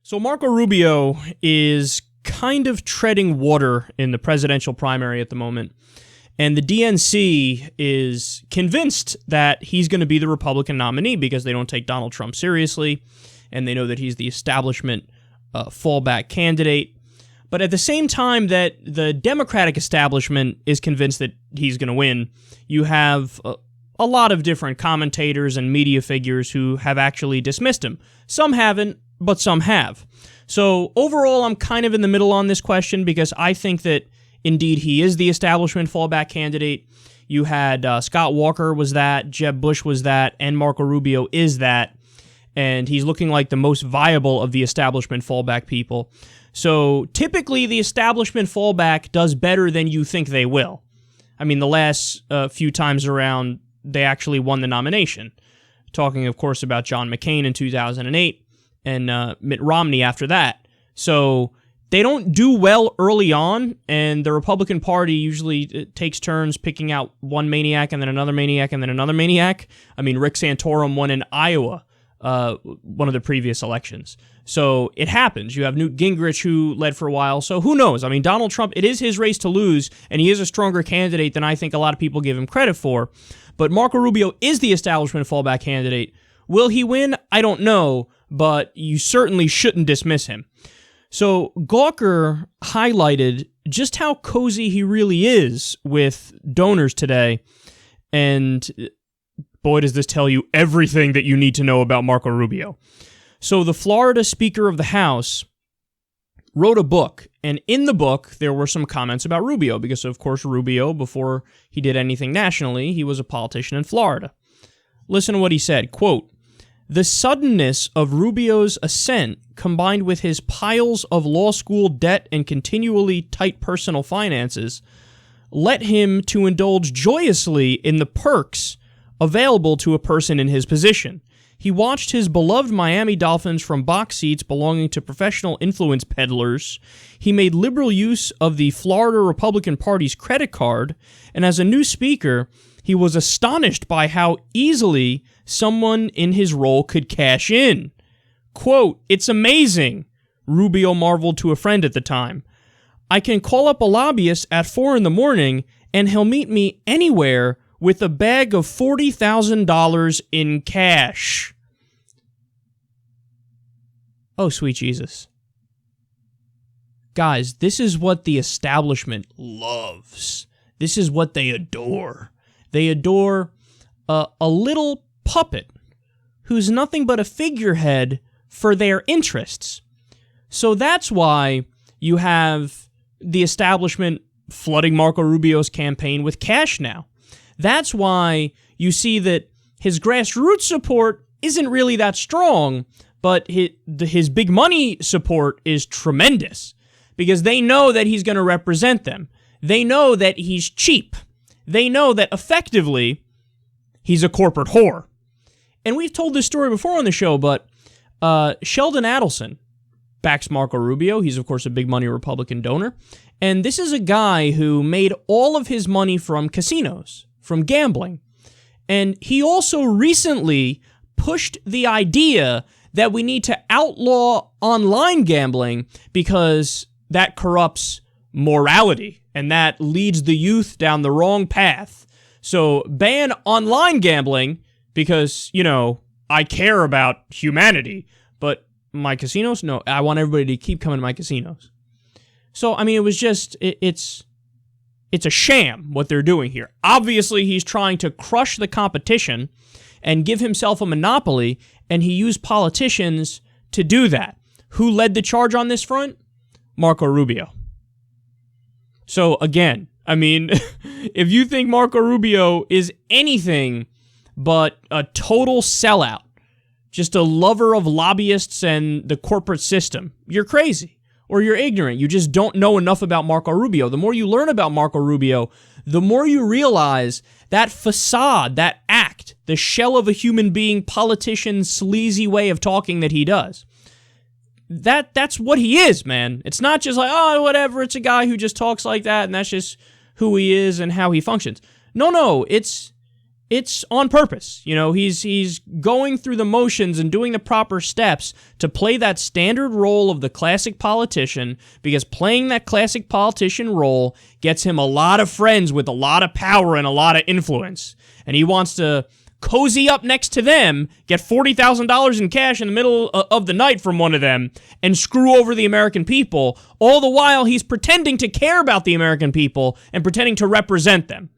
So Marco Rubio is kind of treading water in the presidential primary at the moment, and the DNC is convinced that he's going to be the Republican nominee because they don't take Donald Trump seriously, and they know that he's the establishment fallback candidate. But at the same time that the Democratic establishment is convinced that he's going to win, you have a lot of different commentators and media figures who have actually dismissed him. Some haven't, but some have. So overall, I'm kind of in the middle on this question because I think that indeed he is the establishment fallback candidate. You had Scott Walker was that, Jeb Bush was that, and Marco Rubio is that. And he's looking like the most viable of the establishment fallback people. So typically the establishment fallback does better than you think they will. I mean, the last few times around, they actually won the nomination. Talking, of course, about John McCain in 2008 and Mitt Romney after that. So they don't do well early on, and the Republican Party usually takes turns picking out one maniac and then another maniac and then another maniac. I mean, Rick Santorum won in Iowa, one of the previous elections. So it happens. You have Newt Gingrich, who led for a while. So who knows? I mean, Donald Trump, it is his race to lose, and he is a stronger candidate than I think a lot of people give him credit for. But Marco Rubio is the establishment fallback candidate. Will he win? I don't know, but you certainly shouldn't dismiss him. So Gawker highlighted just how cozy he really is with donors today, and boy, does this tell you everything that you need to know about Marco Rubio. So the Florida Speaker of the House wrote a book, and in the book, there were some comments about Rubio, because, of course, Rubio, before he did anything nationally, he was a politician in Florida. Listen to what he said, quote, "The suddenness of Rubio's ascent, combined with his piles of law school debt and continually tight personal finances, led him to indulge joyously in the perks available to a person in his position. He watched his beloved Miami Dolphins from box seats belonging to professional influence peddlers. He made liberal use of the Florida Republican Party's credit card, and as a new speaker, he was astonished by how easily someone in his role could cash in. Quote, 'It's amazing,' Rubio marveled to a friend at the time. 'I can call up a lobbyist at 4 in the morning, and he'll meet me anywhere with a bag of $40,000 in cash.'" Oh, sweet Jesus. Guys, this is what the establishment loves. This is what they adore. They adore a little puppet who's nothing but a figurehead for their interests. So that's why you have the establishment flooding Marco Rubio's campaign with cash now. That's why you see that his grassroots support isn't really that strong, but his big money support is tremendous because they know that he's going to represent them. They know that he's cheap. They know that effectively he's a corporate whore. And we've told this story before on the show, but Sheldon Adelson backs Marco Rubio. He's, of course, a big money Republican donor. And this is a guy who made all of his money from casinos, from gambling. And he also recently pushed the idea that we need to outlaw online gambling because that corrupts morality and that leads the youth down the wrong path. So ban online gambling because, you know, I care about humanity, but my casinos? No, I want everybody to keep coming to my casinos. So, I mean, it was just, it's a sham what they're doing here. Obviously, he's trying to crush the competition and give himself a monopoly, and he used politicians to do that. Who led the charge on this front? Marco Rubio. So, again, I mean, if you think Marco Rubio is anything but a total sellout, just a lover of lobbyists and the corporate system, you're crazy. Or you're ignorant. You just don't know enough about Marco Rubio. The more you learn about Marco Rubio, the more you realize that facade, that act, the shell of a human being, politician, sleazy way of talking that he does. That's what he is, man. It's not just like, oh, whatever, it's a guy who just talks like that, and that's just who he is and how he functions. No, it's it's on purpose. You know, he's going through the motions and doing the proper steps to play that standard role of the classic politician, because playing that classic politician role gets him a lot of friends with a lot of power and a lot of influence. And he wants to cozy up next to them, get $40,000 in cash in the middle of the night from one of them, and screw over the American people, all the while he's pretending to care about the American people and pretending to represent them.